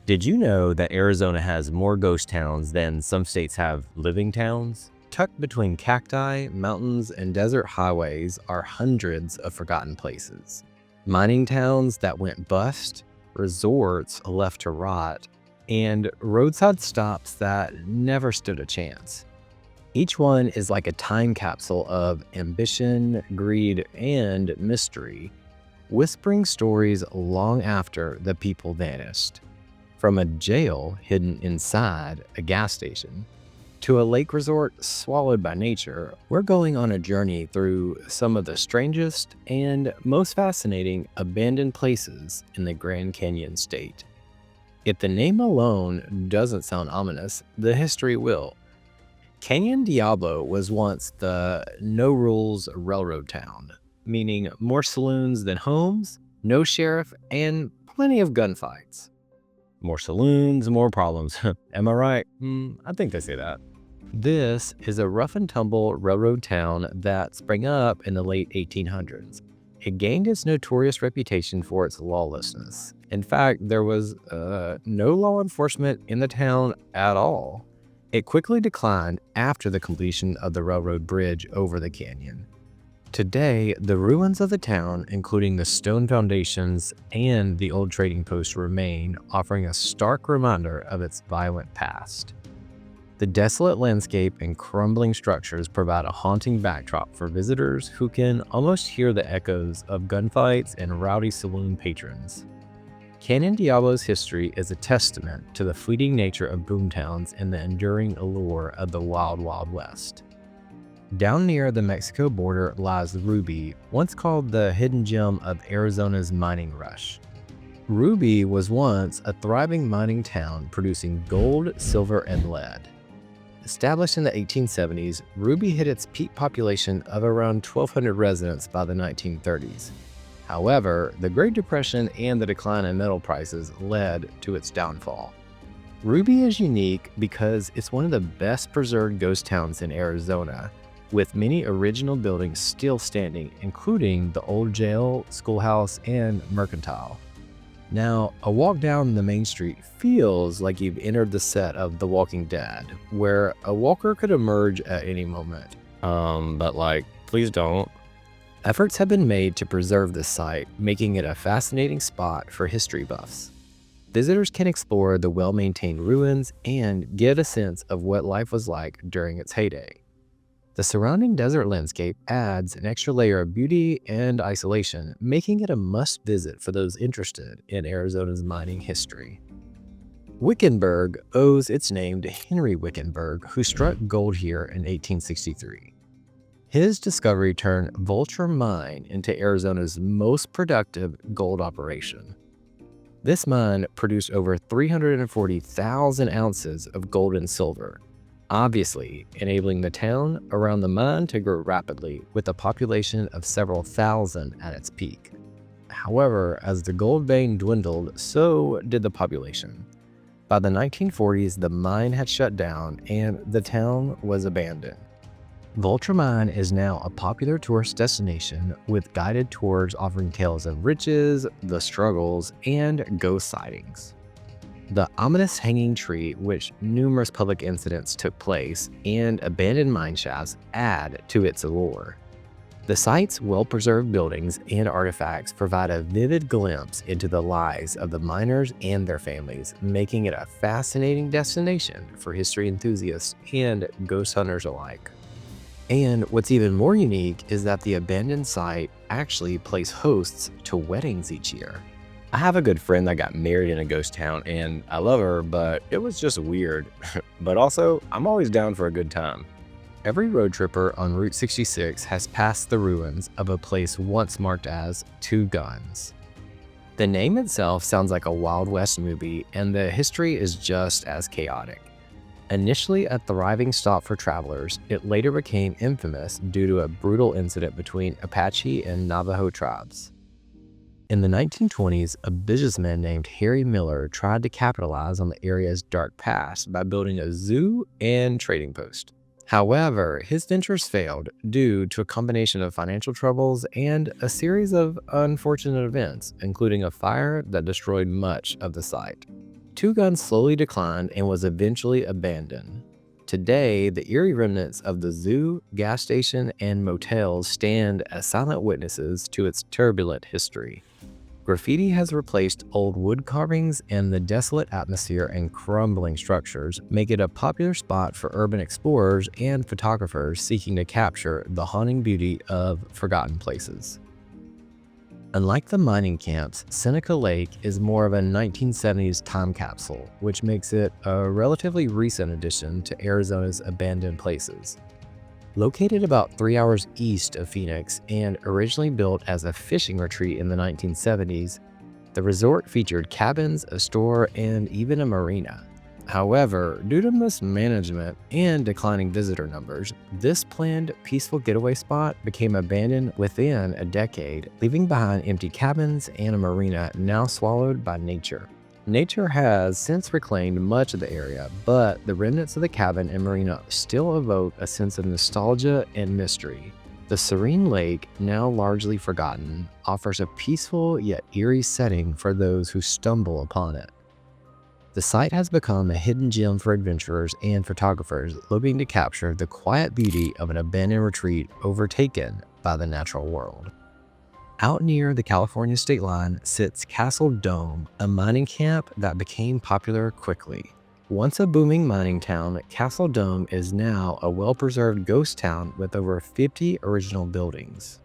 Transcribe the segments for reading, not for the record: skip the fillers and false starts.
Did you know that Arizona has more ghost towns than some states have living towns? Tucked between cacti, mountains, and desert highways are hundreds of forgotten places. Mining towns that went bust, resorts left to rot, and roadside stops that never stood a chance. Each one is like a time capsule of ambition, greed, and mystery, whispering stories long after the people vanished. From a jail hidden inside a gas station to a lake resort swallowed by nature, we're going on a journey through some of the strangest and most fascinating abandoned places in the Grand Canyon state. If the name alone doesn't sound ominous, the history will. Canyon Diablo was once the no-rules railroad town, meaning more saloons than homes, no sheriff, and plenty of gunfights. More saloons, more problems. Am I right? I think they say that. This is a rough and tumble railroad town that sprang up in the late 1800s. It gained its notorious reputation for its lawlessness. In fact, there was no law enforcement in the town at all. It quickly declined after the completion of the railroad bridge over the canyon. Today, the ruins of the town, including the stone foundations and the old trading post, remain, offering a stark reminder of its violent past. The desolate landscape and crumbling structures provide a haunting backdrop for visitors who can almost hear the echoes of gunfights and rowdy saloon patrons. Canyon Diablo's history is a testament to the fleeting nature of boomtowns and the enduring allure of the Wild Wild West. Down near the Mexico border lies Ruby, once called the hidden gem of Arizona's mining rush. Ruby was once a thriving mining town producing gold, silver, and lead. Established in the 1870s, Ruby hit its peak population of around 1,200 residents by the 1930s. However, the Great Depression and the decline in metal prices led to its downfall. Ruby is unique because it's one of the best preserved ghost towns in Arizona, with many original buildings still standing, including the old jail, schoolhouse, and mercantile. Now, a walk down the main street feels like you've entered the set of The Walking Dead, where a walker could emerge at any moment. Please don't. Efforts have been made to preserve this site, making it a fascinating spot for history buffs. Visitors can explore the well-maintained ruins and get a sense of what life was like during its heyday. The surrounding desert landscape adds an extra layer of beauty and isolation, making it a must-visit for those interested in Arizona's mining history. Wickenburg owes its name to Henry Wickenburg, who struck gold here in 1863. His discovery turned Vulture Mine into Arizona's most productive gold operation. This mine produced over 340,000 ounces of gold and silver, obviously enabling the town around the mine to grow rapidly with a population of several thousand at its peak. However, as the gold vein dwindled, so did the population. By the 1940s, the mine had shut down and the town was abandoned. Vulture Mine is now a popular tourist destination with guided tours offering tales of riches, the struggles, and ghost sightings. The ominous hanging tree, which numerous public incidents took place, and abandoned mine shafts add to its allure. The site's well-preserved buildings and artifacts provide a vivid glimpse into the lives of the miners and their families, making it a fascinating destination for history enthusiasts and ghost hunters alike. And what's even more unique is that the abandoned site actually plays hosts to weddings each year. I have a good friend that got married in a ghost town, and I love her, but it was just weird. But also, I'm always down for a good time. Every road tripper on Route 66 has passed the ruins of a place once marked as Two Guns. The name itself sounds like a Wild West movie, and the history is just as chaotic. Initially a thriving stop for travelers, it later became infamous due to a brutal incident between Apache and Navajo tribes. In the 1920s, a businessman named Harry Miller tried to capitalize on the area's dark past by building a zoo and trading post. However, his ventures failed due to a combination of financial troubles and a series of unfortunate events, including a fire that destroyed much of the site. Two Guns slowly declined and was eventually abandoned. Today, the eerie remnants of the zoo, gas station, and motels stand as silent witnesses to its turbulent history. Graffiti has replaced old wood carvings, and the desolate atmosphere and crumbling structures make it a popular spot for urban explorers and photographers seeking to capture the haunting beauty of forgotten places. Unlike the mining camps, Seneca Lake is more of a 1970s time capsule, which makes it a relatively recent addition to Arizona's abandoned places. Located about 3 hours east of Phoenix and originally built as a fishing retreat in the 1970s, the resort featured cabins, a store, and even a marina. However, due to mismanagement and declining visitor numbers, this planned peaceful getaway spot became abandoned within a decade, leaving behind empty cabins and a marina now swallowed by nature. Nature has since reclaimed much of the area, but the remnants of the cabin and marina still evoke a sense of nostalgia and mystery. The serene lake, now largely forgotten, offers a peaceful yet eerie setting for those who stumble upon it. The site has become a hidden gem for adventurers and photographers looking to capture the quiet beauty of an abandoned retreat overtaken by the natural world. Out near the California state line sits Castle Dome, a mining camp that became popular quickly. Once a booming mining town, Castle Dome is now a well-preserved ghost town with over 50 original buildings.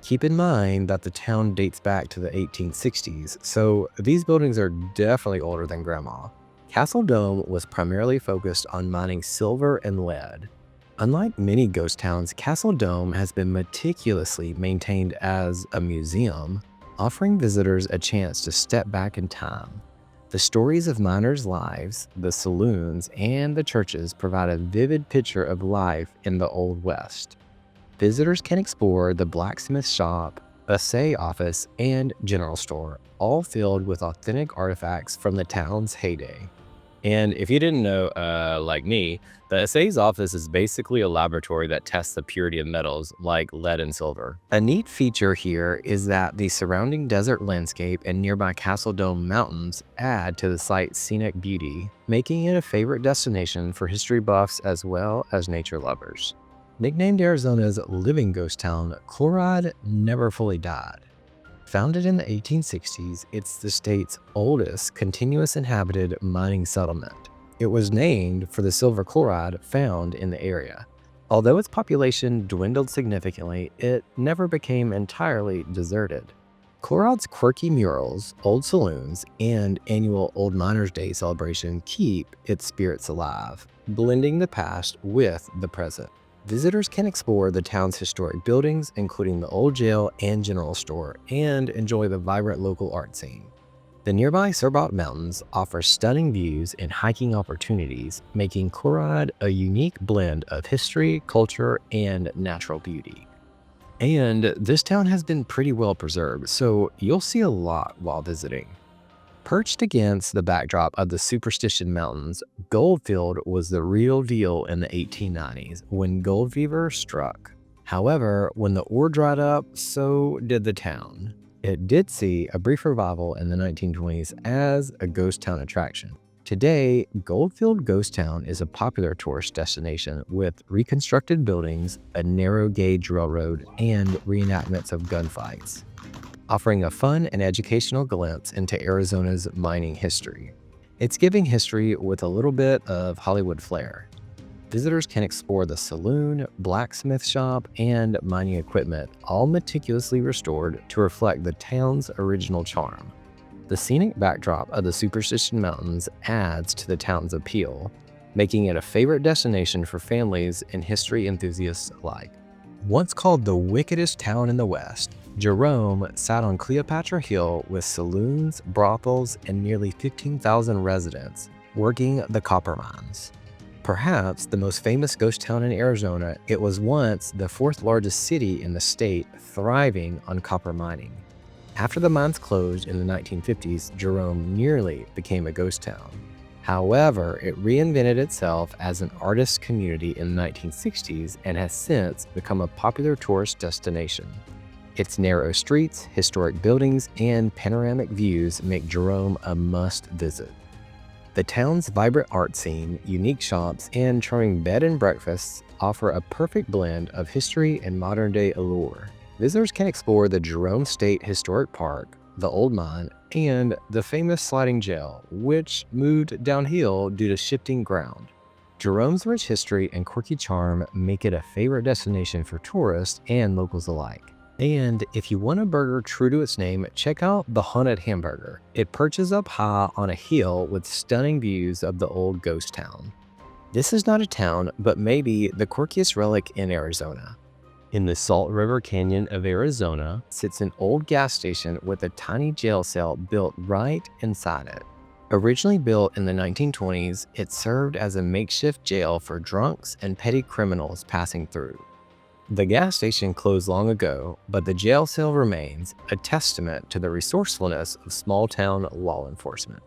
Keep in mind that the town dates back to the 1860s, so these buildings are definitely older than Grandma. Castle Dome was primarily focused on mining silver and lead. Unlike many ghost towns, Castle Dome has been meticulously maintained as a museum, offering visitors a chance to step back in time. The stories of miners' lives, the saloons, and the churches provide a vivid picture of life in the Old West. Visitors can explore the blacksmith shop, assay office, and general store, all filled with authentic artifacts from the town's heyday. And if you didn't know, like me, the assay's office is basically a laboratory that tests the purity of metals like lead and silver. A neat feature here is that the surrounding desert landscape and nearby Castle Dome mountains add to the site's scenic beauty, making it a favorite destination for history buffs as well as nature lovers. Nicknamed Arizona's living ghost town, Chloride never fully died. Founded in the 1860s, it's the state's oldest continuous inhabited mining settlement. It was named for the silver chloride found in the area. Although its population dwindled significantly, it never became entirely deserted. Chloride's quirky murals, old saloons, and annual Old Miners' Day celebration keep its spirits alive, blending the past with the present. Visitors can explore the town's historic buildings, including the old jail and general store, and enjoy the vibrant local art scene. The nearby Surbot Mountains offer stunning views and hiking opportunities, making Chloride a unique blend of history, culture, and natural beauty. And this town has been pretty well preserved, so you'll see a lot while visiting. Perched against the backdrop of the Superstition Mountains, Goldfield was the real deal in the 1890s when gold fever struck. However, when the ore dried up, so did the town. It did see a brief revival in the 1920s as a ghost town attraction. Today, Goldfield Ghost Town is a popular tourist destination with reconstructed buildings, a narrow gauge railroad, and reenactments of gunfights, offering a fun and educational glimpse into Arizona's mining history. It's giving history with a little bit of Hollywood flair. Visitors can explore the saloon, blacksmith shop, and mining equipment, all meticulously restored to reflect the town's original charm. The scenic backdrop of the Superstition Mountains adds to the town's appeal, making it a favorite destination for families and history enthusiasts alike. Once called the wickedest town in the West, Jerome sat on Cleopatra Hill with saloons, brothels, and nearly 15,000 residents working the copper mines. Perhaps the most famous ghost town in Arizona, it was once the fourth largest city in the state, thriving on copper mining. After the mines closed in the 1950s, Jerome nearly became a ghost town. However, it reinvented itself as an artist community in the 1960s and has since become a popular tourist destination. Its narrow streets, historic buildings, and panoramic views make Jerome a must-visit. The town's vibrant art scene, unique shops, and charming bed and breakfasts offer a perfect blend of history and modern-day allure. Visitors can explore the Jerome State Historic Park, the Old Mine, and the famous sliding jail, which moved downhill due to shifting ground. Jerome's rich history and quirky charm make it a favorite destination for tourists and locals alike. And if you want a burger true to its name, check out the Haunted Hamburger. It perches up high on a hill with stunning views of the old ghost town. This is not a town, but maybe the quirkiest relic in Arizona. In the Salt River Canyon of Arizona sits an old gas station with a tiny jail cell built right inside it. Originally built in the 1920s, it served as a makeshift jail for drunks and petty criminals passing through. The gas station closed long ago, but the jail cell remains, a testament to the resourcefulness of small-town law enforcement.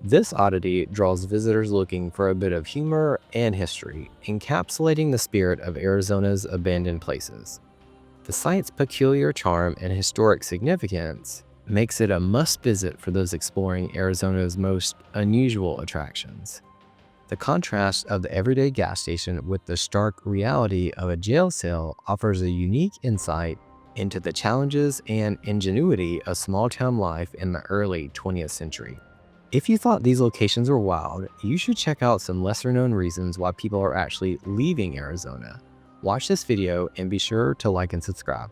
This oddity draws visitors looking for a bit of humor and history, encapsulating the spirit of Arizona's abandoned places. The site's peculiar charm and historic significance makes it a must-visit for those exploring Arizona's most unusual attractions. The contrast of the everyday gas station with the stark reality of a jail cell offers a unique insight into the challenges and ingenuity of small-town life in the early 20th century. If you thought these locations were wild, you should check out some lesser-known reasons why people are actually leaving Arizona. Watch this video and be sure to like and subscribe.